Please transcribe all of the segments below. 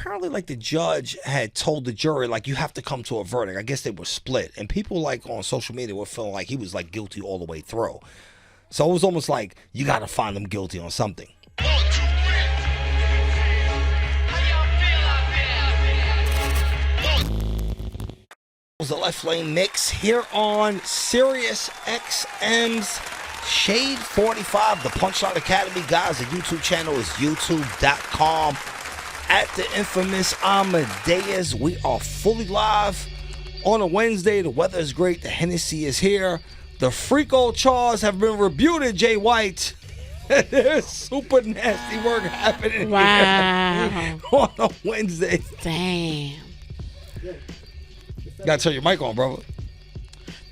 apparently like the judge had told the jury like you have to come to a verdict. I guess they were split, and people like on social media were feeling like he was like guilty all the way through. So it was almost like you got to find him guilty on something. It was the Left Lane Mix here on SiriusXM's Shade 45, the Punchline Academy. Guys, the YouTube channel is youtube.com at the Inphamus Amadeuz. We are fully live on a Wednesday. The weather is great. The Hennessy is here. The Freako Chars have been rebutted, Jay White. There's super nasty work happening here on a Wednesday. Damn. Gotta turn your mic on, brother.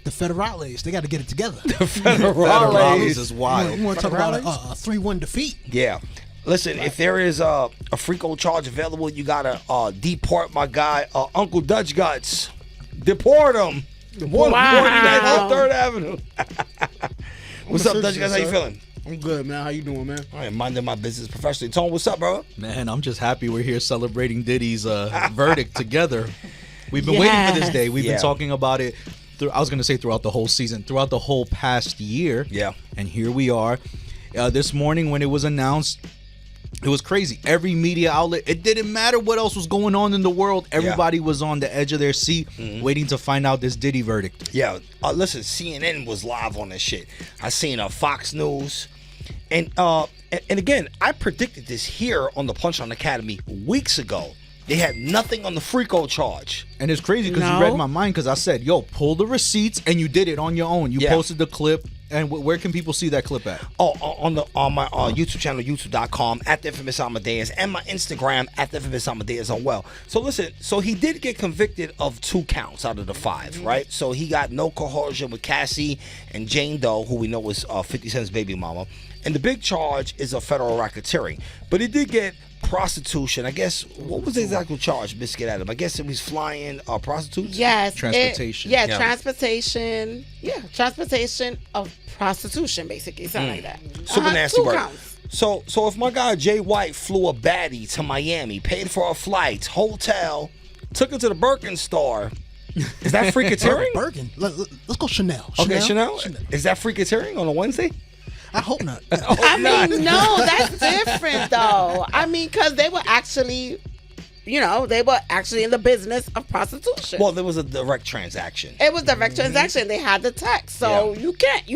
The Federales, they got to get it together. The Federales is wild. You want to talk about a 3-1 defeat? Yeah. Listen, if there is a Freako charge available, you gotta deport my guy, Uncle Dutch Guts. Deport him. 149 on 3rd Avenue. What's up, Dutch Guts? How you feeling? I'm good, man. How you doing, man? I am minding my business professionally. Tone, what's up, bro? Man, I'm just happy we're here celebrating Diddy's verdict together. We've been waiting for this day. We've been talking about it. I was going to say throughout the whole season, throughout the whole past year. Yeah. And here we are. This morning when it was announced, it was crazy. Every media outlet, it didn't matter what else was going on in the world. Everybody was on the edge of their seat waiting to find out this Diddy verdict. Yeah. Listen, CNN was live on this shit. I seen Fox News. And again, I predicted this here on the Punchline Academy weeks ago. They had nothing on the Freako charge. And it's crazy because you read my mind, because I said, yo, pull the receipts, and you did it on your own. You posted the clip. And where can people see that clip at? Oh, on my YouTube channel, youtube.com, at the Inphamus Amadeuz, and my Instagram, at the Inphamus Amadeuz as well. So listen, so he did get convicted of 2 counts out of the 5, right? So he got no coercion with Cassie and Jane Doe, who we know was 50 Cent's baby mama. And the big charge is a federal racketeering. But he did get prostitution. I guess, what was the exact charge, Biscuit Adam? I guess it was flying prostitutes? Yes. Transportation. Transportation. Yeah, transportation of prostitution, basically. Something like that. Super nasty 2 work. counts. So if my guy Jay White flew a baddie to Miami, paid for her flights, hotel, took her to the Birkin store, is that freaketeering? Birkin. Let's go Chanel. Okay, Chanel? Is that freaketeering on a Wednesday? I hope not. I mean, no, that's different, though. I mean, because they were actually, in the business of prostitution. Well, there was a direct transaction. It was direct transaction. They had the text. So you can't,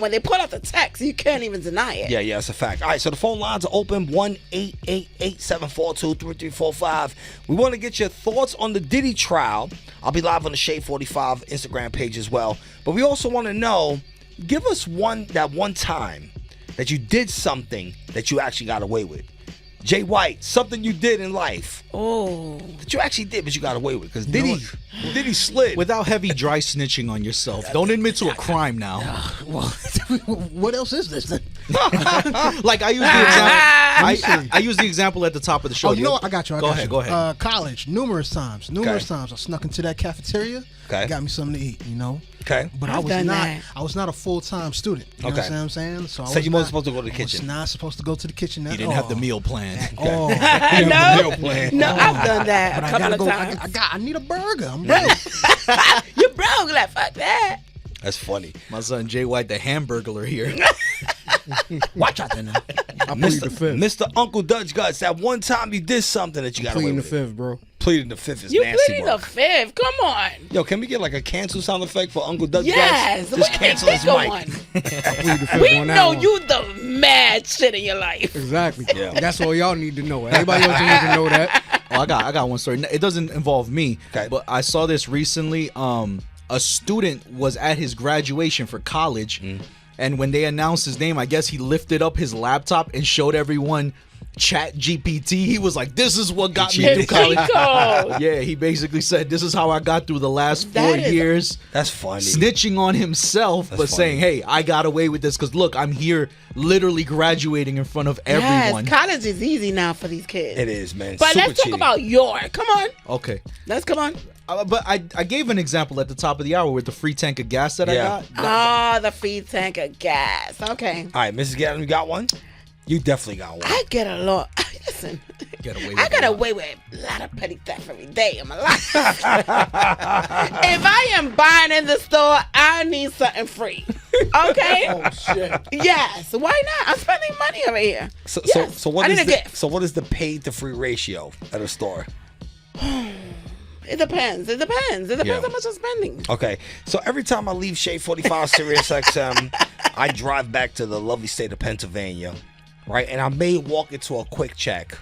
when they put out the text, you can't even deny it. Yeah, that's a fact. All right, so the phone lines are open, 1-888-742-3345. We want to get your thoughts on the Diddy trial. I'll be live on the Shade 45 Instagram page as well. But we also want to know, give us one time that you did something that you actually got away with. Jay White, something you did in life. Oh. That you actually did, but you got away with. Because Diddy slid. Without heavy dry snitching on yourself. Don't admit to a crime now. Well, what else is this then? Like I use the example. I use the example at the top of the show. Oh, you know what? I got you. Go ahead. College, numerous times. I snuck into that cafeteria. Got me something to eat, Okay. But I was not a full-time student. You know what I'm saying? So you weren't supposed to go to the kitchen. I was not supposed to go to the kitchen. You didn't have the meal plan. No, I've done that but a couple of times. I need a burger. I'm broke. You're broke, like fuck that. That's funny. My son Jay White, the hamburglar here. Watch out there now. I plead the 5th. Mr. Uncle Dutch Guts, that one time you did something that you got away Pleading with. the 5th, bro. Pleading the 5th is You nasty pleading work. the 5th? Come on. Yo, can we get like a cancel sound effect for Uncle Dutch Yes. Guts? Just cancel his mic. I plead the 5th We on that know one. you the mad shit in your life. Exactly. Yeah. That's all y'all need to know. Everybody else need to know that. Oh, I got one story. It doesn't involve me, Okay. but I saw this recently. A student was at his graduation for college, and when they announced his name, I guess he lifted up his laptop and showed everyone Chat GPT. He was like, "This is what got me through college." Yeah, he basically said, "This is how I got through the last 4 years." That's funny. Snitching on himself, but saying, "Hey, I got away with this because look, I'm here, literally graduating in front of everyone." Yes, college is easy now for these kids. It is, man. But Super let's talk cheating. about York. Come on. Okay. Come on. But I gave an example at the top of the hour with the free tank of gas that I got. Oh, the free tank of gas. Okay. All right, Mrs. Gaddam, you got one? You definitely got one. I get a lot. Listen, Get away with I got a lot. away with a lot of petty theft every day in my life. If I am buying in the store, I need something free. Okay? Oh shit. Yes. Why not? I'm spending money over here. So, Yes. so what I is need a the gift. so what is the paid to free ratio at a store? It depends. It depends Yeah. how much I'm spending. Okay, so every time I leave Shade 45 SiriusXM, I drive back to the lovely state of Pennsylvania, right? And I may walk into a quick check.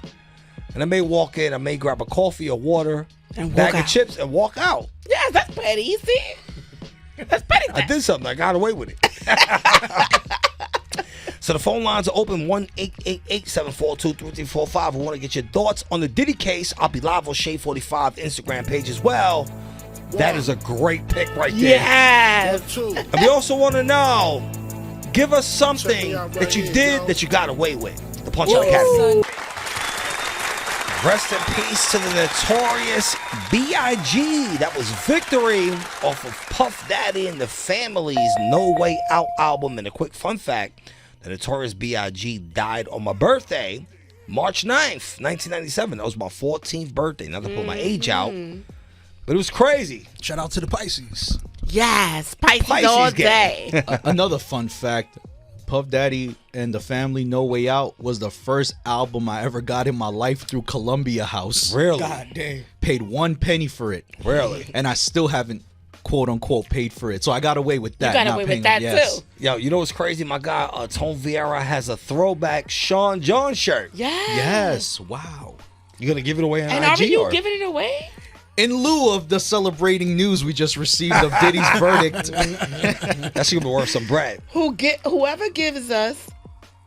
And I may walk in, I may grab a coffee or water, And bag walk of out. chips, and walk out. Yes, that's petty. You see? That's petty I theft. did something. I got away with it. So the phone lines are open 1-888-742-3345. We want to get your thoughts on the Diddy case. I'll be live on Shade 45 Instagram page as well. That is a great pick right there. Yes. And we also want to know, give us something that you did that you got away with. The Punchline Academy. Rest in peace to the notorious B.I.G. That was Victory off of Puff Daddy and the Family's No Way Out album. And a quick fun fact, the notorious B.I.G. died on my birthday, March 9th, 1997. That was my 14th birthday. Not to put my age out, but it was crazy. Shout out to the Pisces. Yes. Pisces Pisces all gang. day. Another fun fact, Puff Daddy and the Family No Way Out was the first album I ever got in my life through Columbia House. Really? God damn. Paid 1 penny for it. Really? And I still haven't, quote unquote, paid for it. So I got away with that. got not away with paying- that, yes. too. Yo, you know what's crazy? My guy, Tone Vieira, has a throwback Sean John shirt. Yes. Yes. Wow. You gonna give it away on And IG? are you or? giving it away? In lieu of the celebrating news we just received of Diddy's verdict, That's gonna be worth some bread. Whoever gives us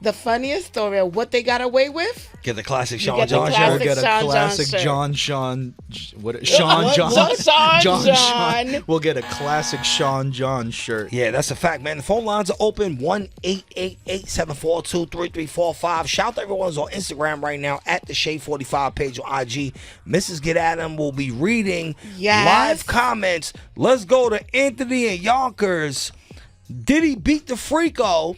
the funniest story of what they got away with, Get the classic You Sean get the John we'll classic shirt. get a Sean John classic shirt. Sean Sean John. We'll get a classic Sean John shirt. Yeah, that's a fact, man. The phone lines are open 1-888-742-3345. Shout to everyone who's on Instagram right now at the Shade 45 page on IG. Mrs. Get Adam will be reading Yes. live comments. Let's go to Anthony and Yonkers. Diddy beat the Freako.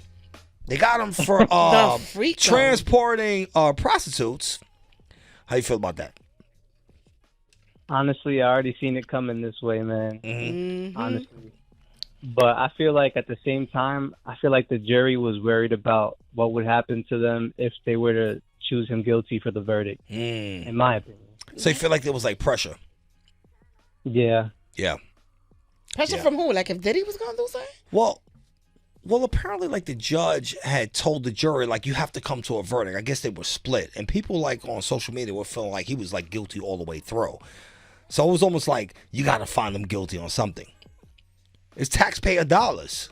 They got him for Freako. transporting prostitutes. How you feel about that? Honestly, I already seen it coming this way, man. Mm-hmm. Honestly. But I feel like at the same time, I feel like the jury was worried about what would happen to them if they were to choose him guilty for the verdict, in my opinion. So you feel like there was like pressure? Yeah. Yeah. Pressure from who? Like if Diddy was gonna do something? Well, apparently, like the judge had told the jury, like you have to come to a verdict. I guess they were split, and people like on social media were feeling like he was like guilty all the way through. So it was almost like you got to find him guilty on something. It's taxpayer dollars.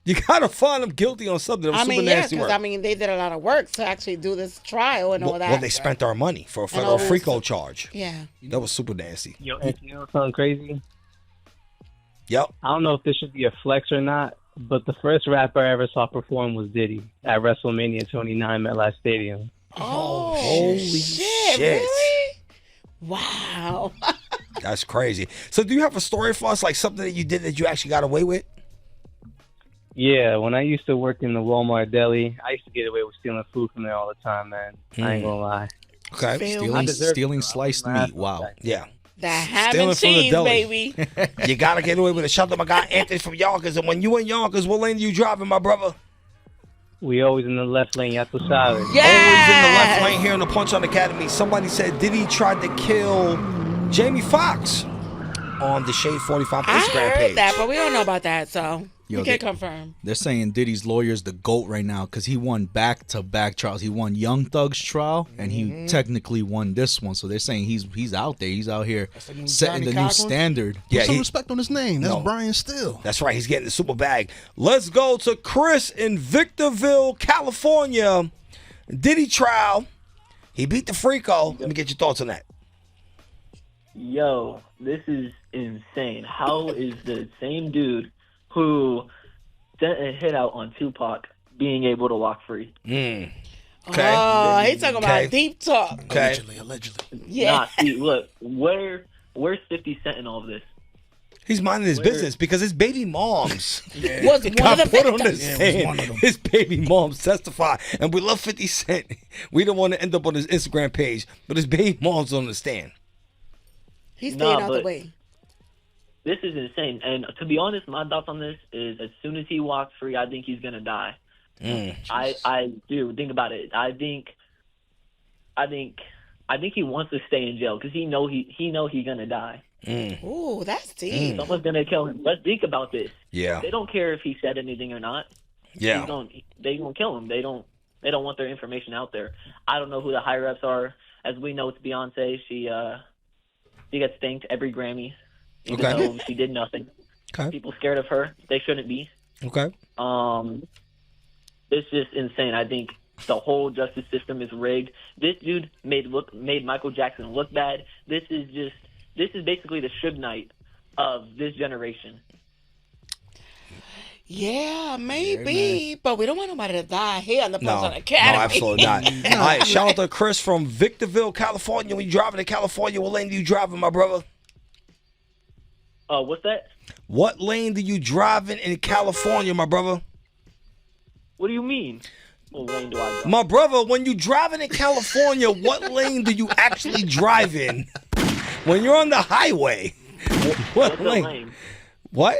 You got to find him guilty on something. It was super nasty work. they did a lot of work to actually do this trial and all that. Well, they spent our money for a all federal this Freako charge. Yeah. That was super nasty. Yo, and you know something crazy? Yep. I don't know if this should be a flex or not, but the first rapper I ever saw perform was Diddy at WrestleMania 29 MetLife Stadium. Oh, Holy shit. shit. Really? Wow. That's crazy. So do you have a story for us, like something that you did that you actually got away with? Yeah, when I used to work in the Walmart deli, I used to get away with stealing food from there all the time, man. I ain't gonna lie. Okay. Stealing sliced meat. Wow. Yeah. That ham Stealing and from the cheese, deli. baby. You got to get away with it. Shout out to my guy Anthony from Yonkers. And when you in Yonkers, what lane are you driving, my brother? We always in the left lane, ya tu sabes. Always in the left lane here in the Punchline Academy. Somebody said Diddy tried to kill Jamie Foxx on the Shade 45 I Instagram heard page. that, but we don't know about that, so Yo, we can't they- confirm. They're saying Diddy's lawyer's the GOAT right now because he won back-to-back trials. He won Young Thug's trial, and he technically won this one. So they're saying he's out there. He's out here new setting Johnny the new Cochran? standard. Put Yeah, some he- respect on his name. That's No. Brian Still. That's right. He's getting the super bag. Let's go to Chris in Victorville, California. Diddy trial. He beat the Freako. Let me get your thoughts on that. Yo, this is insane. How is the same dude who sent a hit out on Tupac being able to walk free? Okay. Oh, he's talking Okay. about deep talk. Okay. Allegedly. Yeah. Nah, see, look, where's 50 Cent in all of this? He's minding his business because his baby moms Was one got of the put on the victims. stand. His baby moms testify, and we love 50 Cent. We don't want to end up on his Instagram page, but his baby mom's on the stand. He's staying out the but way. This is insane. And to be honest, my thoughts on this is as soon as he walks free, I think he's gonna die. I do. Think about it. I think he wants to stay in jail because he know he's gonna die. Ooh, that's deep. Someone's gonna kill him. Let's think about this. Yeah. They don't care if he said anything or not. Yeah. They gonna kill him. They don't want their information out there. I don't know who the higher ups are. As we know, it's Beyonce. She gets thanked every Grammy, even though she did nothing. Okay. People scared of her. They shouldn't be. Okay. It's just insane. I think the whole justice system is rigged. This dude made Michael Jackson look bad. This is basically the Suge Knight of this generation. Yeah, maybe, but we don't want nobody to die here on the Punchline Academy. No, absolutely not. All right, shout out to Chris from Victorville, California. When you driving to California, what lane do you driving, my brother? What's that? What lane do you driving in California, my brother? What do you mean? What lane do I drive? My brother, when you driving in California, what lane do you actually drive in? When you're on the highway, what What's lane? the lane? What?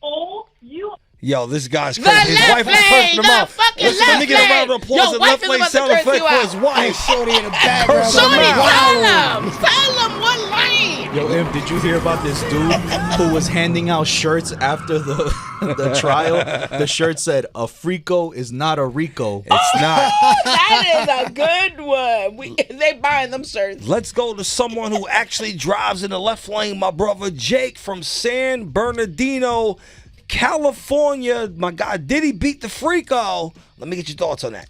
Oh, you. Yo, this guy's The crazy. His wife is left cursing him lane, out. the fucking Listen, let me left get a round of lane. applause. Your The wife left is lane about to sound curse effect you for his out. wife. Shorty in the background. Shorty, Wow. tell him what lane. Yo, Imp, did you hear about this dude who was handing out shirts after the trial? The shirt said, "A Frico is not a Rico." It's not. That is a good one. They buying them shirts. Let's go to someone who actually drives in the left lane, my brother Jake from San Bernardino, California. My guy, Diddy beat the Freako. Let me get your thoughts on that.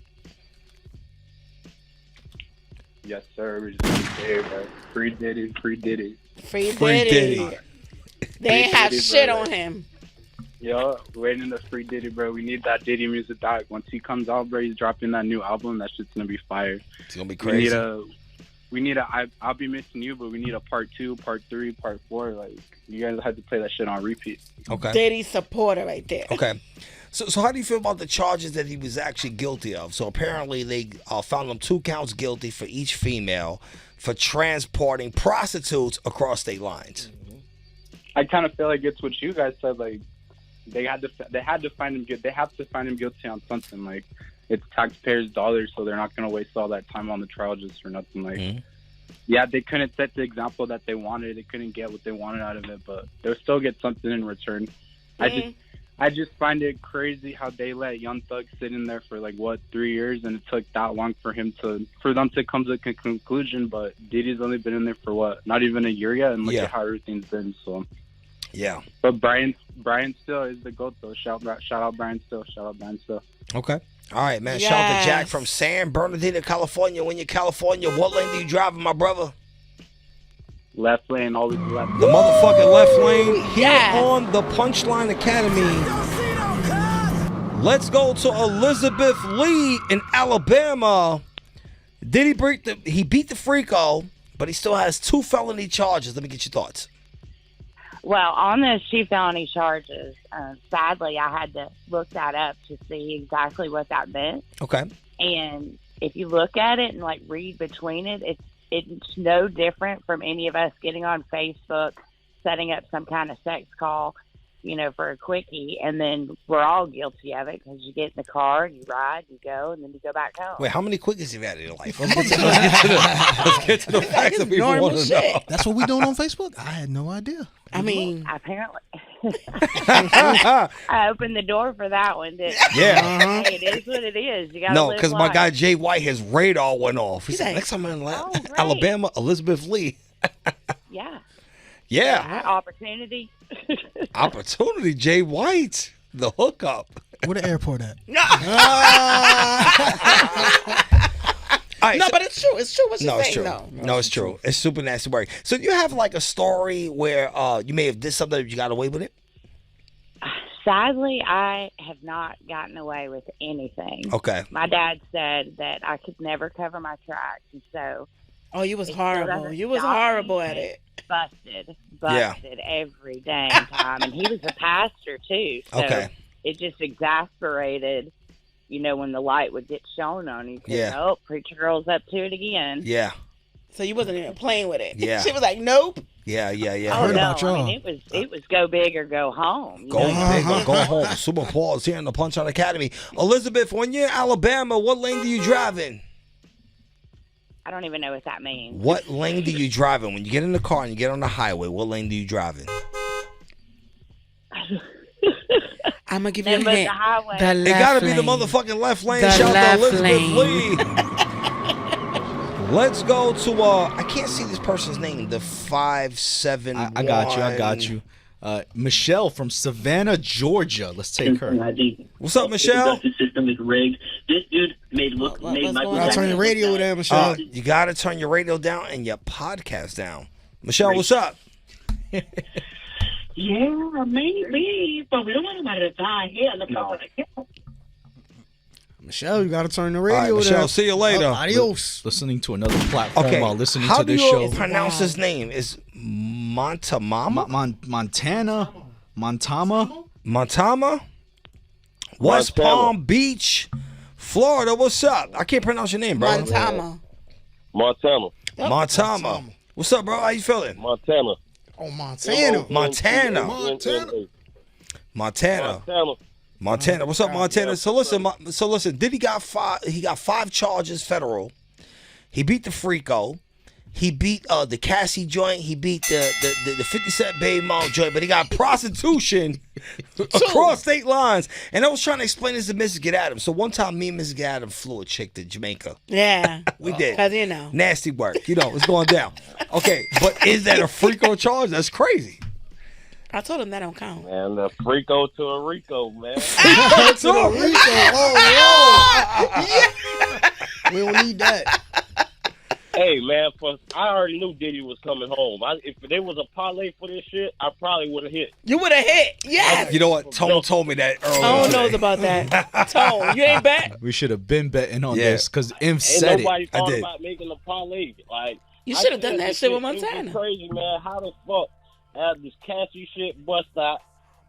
Yes, sir. We're just there, bro. Free Diddy, free Diddy. Free Free Diddy. Diddy. They ain't have Diddy, shit bro. on him. Yo, waiting to free Diddy, bro. We need that Diddy music back. Once he comes out, bro, he's dropping that new album. That shit's gonna be fire. It's gonna be crazy. We need a. I'll be missing you, but we need a part 2, part 3, part 4. Like, you guys have to play that shit on repeat. Okay. Diddy supporter right there. Okay. So how do you feel about the charges that he was actually guilty of? So apparently they found him 2 counts guilty for each female for transporting prostitutes across state lines. I kind of feel like it's what you guys said. Like, they had to find him good. They have to find him guilty on something. Like, it's taxpayers' dollars, so they're not gonna waste all that time on the trial just for nothing. Like, yeah, they couldn't set the example that they wanted. They couldn't get what they wanted out of it, but they'll still get something in return. I just find it crazy how they let Young Thug sit in there for 3 years, and it took that long for them to come to a conclusion. But Diddy's only been in there for not even a year yet, and look at how everything's been. So yeah. But Brian still is the GOAT though. Shout out Brian still. Shout out Brian still. Okay. All right, man. Shout out to Jack from San Bernardino, California. When you're California, what lane do you drive in, my brother? Left lane, always left. The motherfucking left lane here on the Punchline Academy. Let's go to Elizabeth Lee in Alabama. Did he beat the Freako, but he still has 2 felony charges. Let me get your thoughts. Well, on those 2 felony charges, sadly, I had to look that up to see exactly what that meant. Okay. And if you look at it and read between it, it's no different from any of us getting on Facebook, setting up some kind of sex call, for a quickie, and then we're all guilty of it because you get in the car, you ride, you go, and then you go back home. Wait, how many quickies have you had in your life? Let's get to the facts that people want to know. That's what we doing on Facebook? I had no idea. I mean, apparently, I opened the door for that one. Didn't I? Yeah. Hey, it is what it is. You got No, because my guy Jay White, his radar went off. He said, next time I'm in Alabama, Elizabeth Lee. Yeah. Yeah. Opportunity. Opportunity, Jay White. The hookup. Where the airport at? Right, no, but it's true. It's true what you're saying, true. though. No, it's true. It's super nasty work. So do you have a story where you may have did something that you got away with it? Sadly, I have not gotten away with anything. Okay. My dad said that I could never cover my tracks, and so. Oh, you was horrible. You was horrible at it. busted Yeah. every dang time. And he was a pastor, too. So Okay. it just exasperated, when the light would get shown on you. Yeah. Oh, preacher girl's up to it again. Yeah. So you wasn't even playing with it. Yeah. She was like, nope. Yeah. Oh, heard no. about y'all. I mean, it was go big or go home. Go big or go home. Super Paul's here in the Punchline Academy. Elizabeth, when you're in Alabama, what lane do you drive in? I don't even know what that means. What lane do you drive in? When you get in the car and you get on the highway, what lane do you drive in? I'm going to give you a Then hint. the highway. The It left gotta be the lane. motherfucking left lane. The Shout out to left Elizabeth lane. Lee. Let's go to I can't see this person's name. The 571. I got you. Michelle from Savannah, Georgia. Let's take her. What's up, Michelle? The system is rigged. This dude made what's Michael going on? Jackson. Turn your radio down, Michelle. You gotta turn your radio down and your podcast down. Michelle, what's up? Yeah, maybe, but we don't want nobody to die here in the public. Michelle, you gotta turn the All right, radio Michelle, down. see you later. Adios. Listening to another platform Okay, while listening how to do this you show. pronounce his name? Is Montamama? Montana? West Palm Beach, Florida. What's up? I can't pronounce your name, bro. Montana. Montana. What's up, bro? How you feeling? Montana. Oh, Montana. Montana. What's up, Montana? So listen. Diddy got five charges federal. He beat the Freako. He beat the Cassie joint. He beat the 50 Cent Baby Mom joint. But he got prostitution across state lines. And I was trying to explain this to Mrs. Get Adams. So one time, me and Mrs. Get Adams flew a chick to Jamaica. Yeah. We did. Because, Nasty work. It's going down. Okay, but is that a Freako charge? That's crazy. I told him that don't count. Man, a Freako to a Rico, man. Freako to a Rico. We don't need that. Hey, man, I already knew Diddy was coming home. If there was a parlay for this shit, I probably would have hit. You would have hit. Yes. You know what? Tone told me that earlier. Tone knows about that. Tone, you ain't bet? We should have been betting on Yeah. this because Inf Ain't said nobody it. thought did. about making a parlay. Like, You should have done I that think shit with it was Montana. crazy, man. How the fuck had this Cassie shit bust out,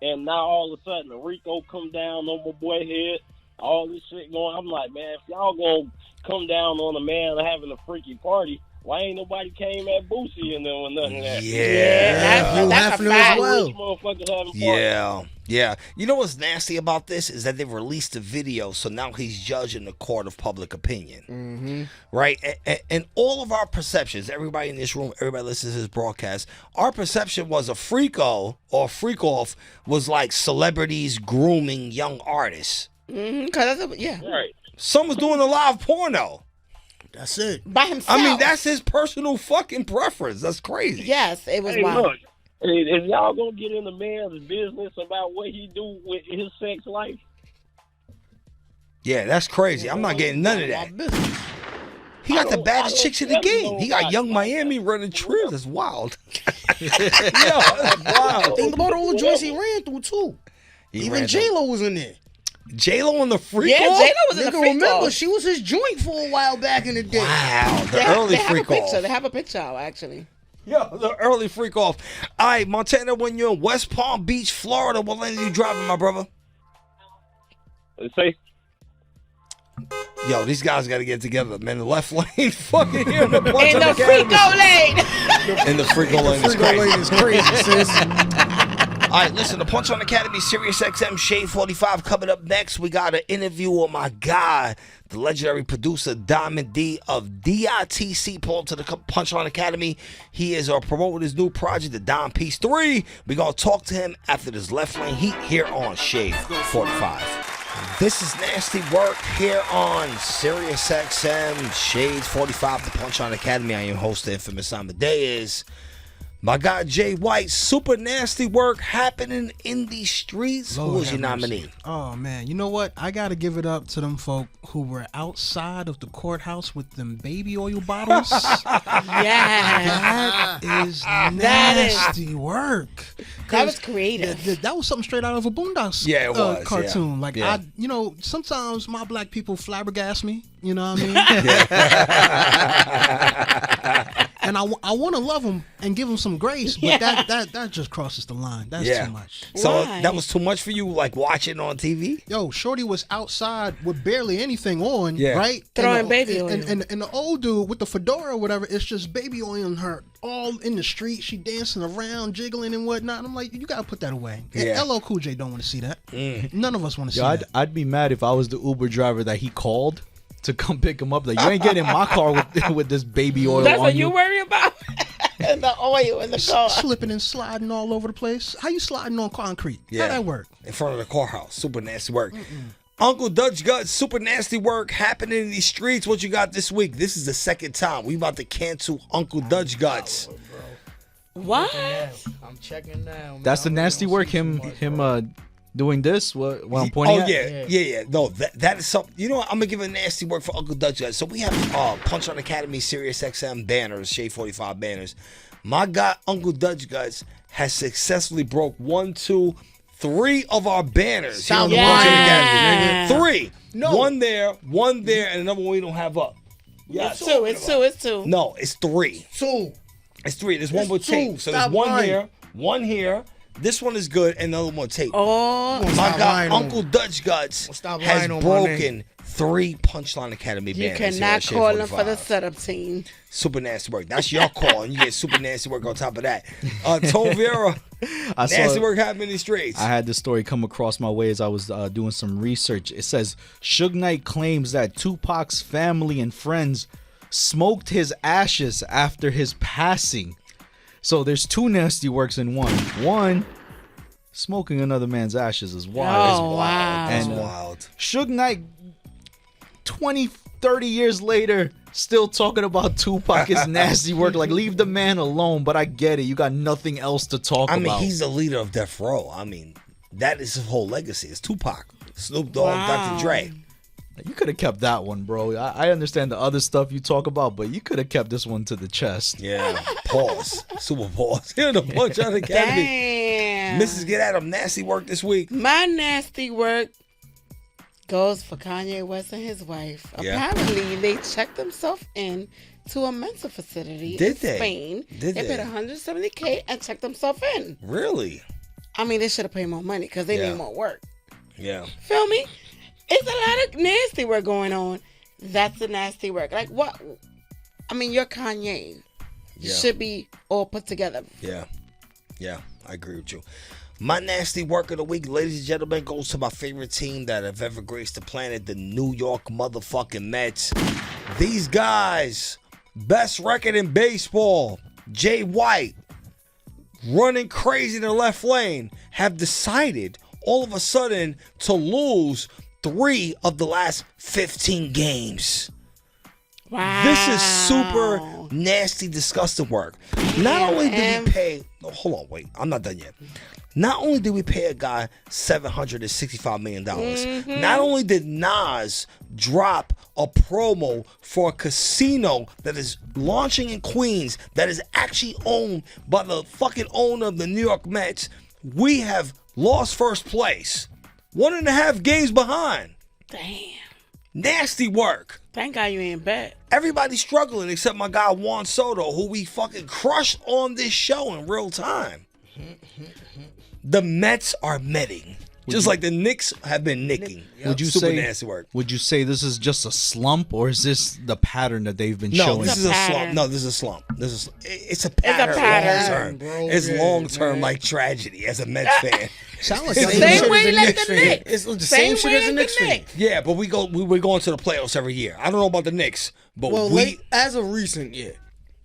and now all of a sudden the Rico come down on my boy head, all this shit going. I'm like, man, if y'all gonna come down on a man having a freaky party, why ain't nobody came at Boosie and then with nothing of that? Yeah, that's a fact. Rich motherfuckers having parties. Yeah. You know what's nasty about this is that they've released the video, so now he's judged in the court of public opinion. Mm-hmm. Right? And all of our perceptions, everybody in this room, everybody listens to this broadcast, our perception was a freako or freak off was like celebrities grooming young artists. Yeah. Right. Someone's doing a live porno. That's it. By himself. I mean, that's his personal fucking preference. That's crazy. Yes, it was Hey, wild. look, if y'all gonna get in the man's business about what he do with his sex life, Yeah, that's crazy. I'm not getting none of that. He got the baddest chicks in the game. He got Young Miami running trips. That's wild. That's wild. Think about all the joints he ran through too. Even J-Lo was in there. J-Lo on the freak Yeah, off? J-Lo was in the Nigga, freak remember, off. she was his joint for a while back in the day. Wow, the They early have a freak picture. off. They have a picture out, actually. Yeah, the early freak off. All right, Montana, when you're in West Palm Beach, Florida, what lane are you driving, my brother? let's say Yo, these guys got to get together, man. The left lane, fucking here in the In the freako lane. In the freako lane is Freako crazy. lane is crazy, sis. All right, listen, the Punchline Academy, SiriusXM, Shade 45 coming up next. We got an interview with my guy, the legendary producer, Diamond D of DITC, pulled to the Punchline Academy. He is promoting his new project, the Dime Piece 3. We're going to talk to him after this left lane heat here on Shade 45. This is Nasty Work here on SiriusXM, Shade 45, the Punchline Academy. I am host, Inphamus Amadeuz. My guy Jay White, super nasty work happening in these streets. Lord Who was your have mercy. nominee? Oh man, you know what? I gotta give it up to them folk who were outside of the courthouse with them baby oil bottles. Yeah. That is nasty work. That was creative. That was something straight out of a Boondocks Yeah, it was, cartoon. yeah. Like Yeah. sometimes my black people flabbergast me. You know what I mean? and I want to love him and give him some grace, but that just crosses the line. That's too much. So that was too much for you, like watching on TV? Yo, Shorty was outside with barely anything on, right? Throwing baby oil. And the old dude with the fedora or whatever, it's just baby oil on her all in the street. She dancing around, jiggling and whatnot. I'm like, you got to put that away. Yeah. LL Cool J don't want to see that. None of us want to see Yo, that. I'd be mad if I was the Uber driver that he called to come pick him up. Like, you ain't getting in my car with this baby oil That's on what you. you worry about. And the oil in the car. Slipping and sliding all over the place. How you sliding on concrete? Yeah. How that work? In front of the courthouse. Super nasty work. Uncle Dutch Guts, super nasty work happening in these streets. What you got this week? This is the second time. We about to cancel Uncle Dutch Guts. What? I'm checking now. Man. That's the nasty work. Him doing this. What I'm pointing at. Yeah. No, that is something. You know what? I'm gonna give a nasty work for Uncle Dutch Guts. So we have Punchline Academy, SiriusXM banners, Shade 45 banners. My guy Uncle Dutch Guts has successfully broke 1, 2, 3 of our banners. Sound here on the yeah. Punchline Academy, nigga. 3. No. One there, and another one we don't have up. Yes. It's two. No, it's 3. 2. It's 3. There's one more It's tape. two. So there's Stop one lying. here, one here. This one is good, and another one tape. Oh, My Stop guy, lying on Uncle me. Dutch Guts, Stop has lying on my broken 3 Punchline Academy you banners. here cannot at Shade call him for 45. the setup team. Super nasty work. That's your call, and you get super nasty work on top of that. Tone Vera, nasty work happening in the streets. I had this story come across my way as I was doing some research. It says Suge Knight claims that Tupac's family and friends smoked his ashes after his passing. So there's 2 nasty works in one. One, smoking another man's ashes is wild. Oh, wow. That's And wild. Suge Knight, 20, 30 years later, still talking about Tupac is nasty work. Like, leave the man alone. But I get it. You got nothing else to talk I about. mean, he's the leader of Death Row. I mean, that is his whole legacy. It's Tupac, Snoop Dogg, Dr. Dre. You could have kept that one, bro. I understand the other stuff you talk about, but you could have kept this one to the chest. Yeah, pause. Super pause. Here in the Punchline Academy. Damn. Mrs. Get At Him, nasty work this week. My nasty work goes for Kanye West and his wife. Yeah. Apparently, they checked themselves in to a mental facility Did in they? Spain. Did they they? paid $170K and checked themselves in. Really? I mean, they should have paid more money because they Yeah. need more work. Yeah. Feel me? It's a lot of nasty work going on. That's the nasty work. Like what? I mean, you're Kanye. You Yeah. should be all put together. Yeah, I agree with you. My nasty work of the week, ladies and gentlemen, goes to my favorite team that have ever graced the planet, the New York motherfucking Mets. These guys, best record in baseball, Jay White, running crazy in the left lane, have decided all of a sudden to lose 3 of the last 15 games. Wow. This is super nasty, disgusting work. Not only did we pay, no, hold on, wait, I'm not done yet. Not only did we pay a guy $765 million, not only did Nas drop a promo for a casino that is launching in Queens that is actually owned by the fucking owner of the New York Mets, we have lost first place. 1.5 games behind. Damn. Nasty work. Thank God you ain't bet. Everybody's struggling except my guy Juan Soto, who we fucking crushed on this show in real time. The Mets are metting. Just like the Knicks have been nicking. Would you Super say nasty work. Would you say this is just a slump, or is this the pattern that they've been No, showing? this is a slump. No, this is a slump. It's a pattern. pattern, Long term. It's long term like tragedy as a Mets fan. Sound like Same Same shit way as a like Knicks the fan. Knicks. It's the Same same shit way as a as the Knicks fan. Knicks. Yeah, but we're going to the playoffs every year. I don't know about the Knicks, but Well, late as of recent, yeah.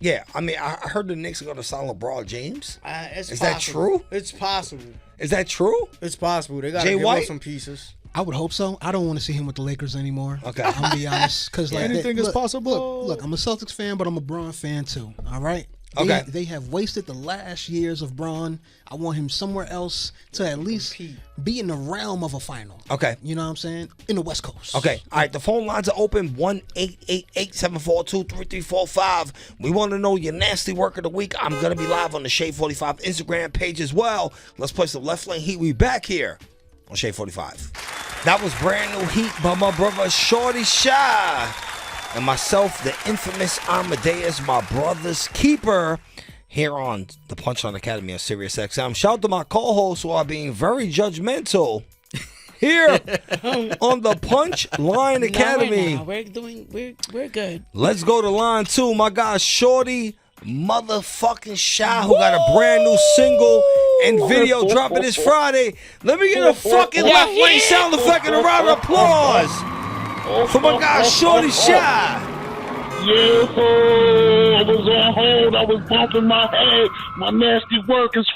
yeah. I mean, I heard the Knicks are going to sign LeBron James. It's Is that possible. true? It's possible. Is that true? It's possible. They got to Jay give White? up some pieces. I would hope so. I don't want to see him with the Lakers anymore. Okay. I'm gonna be honest, because like Anything is possible. Look, I'm a Celtics fan, but I'm a Braun fan too. All right. Okay. They have wasted the last years of Braun. I want him somewhere else to at least be in the realm of a final. Okay. You know what I'm saying? In the West Coast. Okay. All right. The phone lines are open. 1-888-742-3345. We want to know your nasty work of the week. I'm going to be live on the Shade 45 Instagram page as well. Let's play some Left Lane Heat. We back here on Shade 45. That was brand new heat by my brother Shorty Shy. and myself, the infamous Amadeuz, my brother's keeper, here on the Punchline Academy on SiriusXM. Shout out to my co-hosts who are being very judgmental here on the Punchline Academy. We're good. Let's go to line 2. My guy Shorty motherfucking Shy, who got a brand new single and video dropping this Friday. Let me get a fucking left lane sound effect and a round of applause for my guy Shorty Shy. Yeah, I was on hold. I was bumping my head. My nasty work is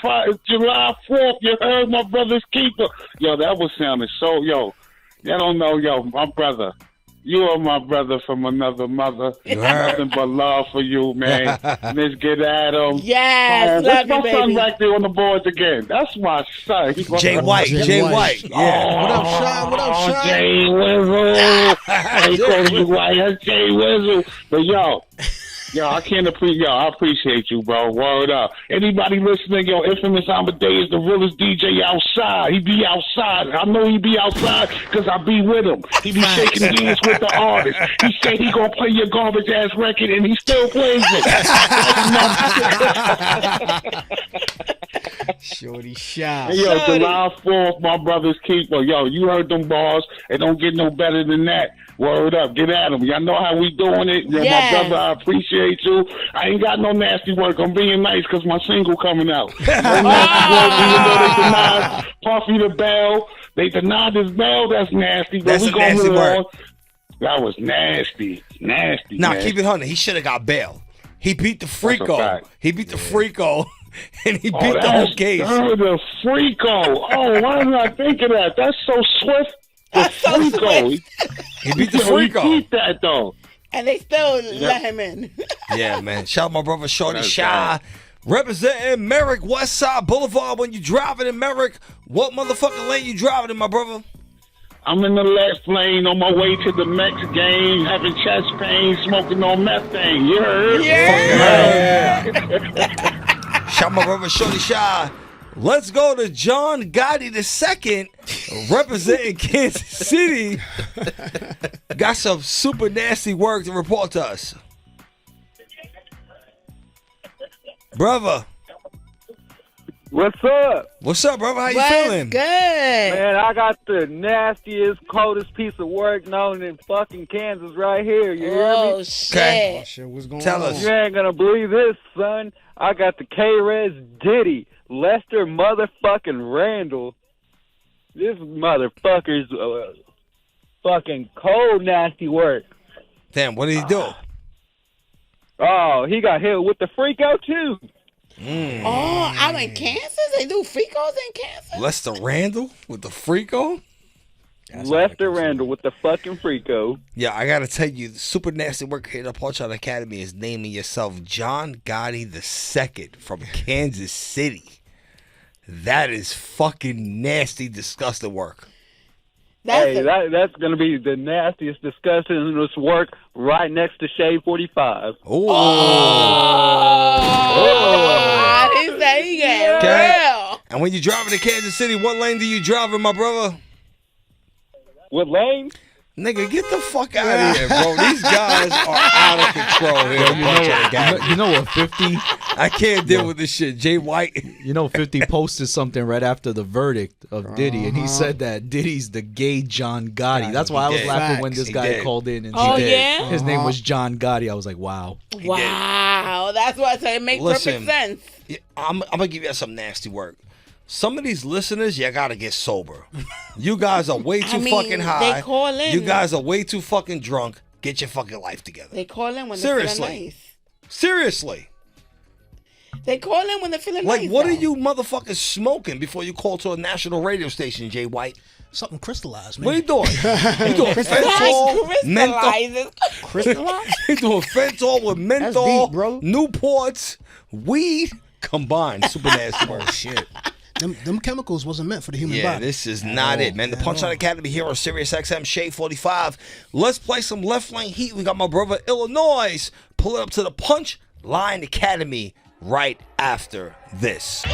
July 4th. You heard my brother's keeper. Yo, that was sounding so, yo. I don't know, yo, my brother. You are my brother from another mother. Nothing but love for you, man. Let's get at him. Yes, that's love my you, son baby. back there on the boards again. That's my son. Jay White. Yeah. What up, Shy? What up, Shy? Jay Wizzle. I ain't calling you White. That's Jay Wizzle. But yo, I can't appreciate. Yo, I appreciate you, bro. Word up. Anybody listening, yo, Inphamus Amadeuz, the realest DJ outside. He be outside. I know he be outside because I be with him. He be shaking hands with the artist. He say he gonna play your garbage ass record, and he still plays it. Shorty Shy. Hey, yo, July 4th, my brother's keeper. Yo, you heard them bars. It don't get no better than that. Word up. Get at them. Y'all know how we doing it. Yo, Yes. my brother, I appreciate you. I ain't got no nasty work. I'm being nice because my single coming out. No nasty work, even though they denied Puffy the Bell. They denied his bell. That's nasty. But That's we a gonna nasty move word. on. That was nasty. Nasty, Nah, man. keep it 100. He should have got bail. He beat the That's a Freako. fact. He beat the Freako, and he beat Oh, the whole case. The Freako. Oh, why did I think of that? That's so swift. The Freako. He beat the Yo, he Freako. beat that, though. And they still let him in. Yeah, man. Shout out my brother Shorty That's Shy. Representing Merrick Westside Boulevard. When you driving in Merrick, what motherfucking lane you driving in, my brother? I'm in the left lane on my way to the Mex game, having chest pain, smoking on methane. You heard? Shout out my brother Shorty Shy. Let's go to John Gotti II, representing Kansas City. Got some super nasty work to report to us. Brother. What's up? What's up, brother? How you What's feeling? good? Man, I got the nastiest, coldest piece of work known in fucking Kansas right here. You hear Oh, me? shit. Okay. Oh, shit, what's going Tell on? us. You ain't gonna believe this, son. I got the K-Rez Diddy, Lester motherfucking Randall. This motherfucker's fucking cold, nasty work. Damn, what did he do? Oh, he got hit with the Freako, too. Oh, out in Kansas? They do Fricos in Kansas? Lester Randall with the Freako? Lester Randall with the fucking Freako. Yeah, I gotta tell you, the super nasty work here at the Punchline Academy is naming yourself John Gotti II from Kansas City. That is fucking nasty, disgusting work. That's going to be the nastiest discussion in this work right next to Shade 45. Ooh. I didn't say he got real. And when you're driving to Kansas City, what lane do you drive in, my brother? What lane? Nigga, get the fuck out of here, bro. These guys are out of control here. You know what, 50? I can't deal with this shit. Jay White. You know, 50 posted something right after the verdict of Diddy, and he said that Diddy's the gay John Gotti. That's why I was laughing when this guy called in and Oh, said yeah? his name was John Gotti. I was like, wow. Wow. That's why I say it makes perfect sense. Yeah, I'm gonna give you some nasty work. Some of these listeners, you gotta get sober. You guys are way too fucking high. They call in. You guys are way too fucking drunk. Get your fucking life together. They call in when they're feeling Seriously. nice. Seriously. They call in when they're feeling Like, nice. what though. are you motherfuckers smoking before you call to a national radio station, Jay White? Something crystallized, man. What are you doing? You doing fentanyl, menthol? Crystallized? You doing fentanyl with menthol, deep, bro. Newports, weed combined. Super nasty work. Shit. Them chemicals wasn't meant for the human Yeah, body. this is not it, man. The Punchline Academy here on SiriusXM Shade 45. Let's play some left lane heat. We got my brother Illinois. Pull it up to the Punchline Academy right after this.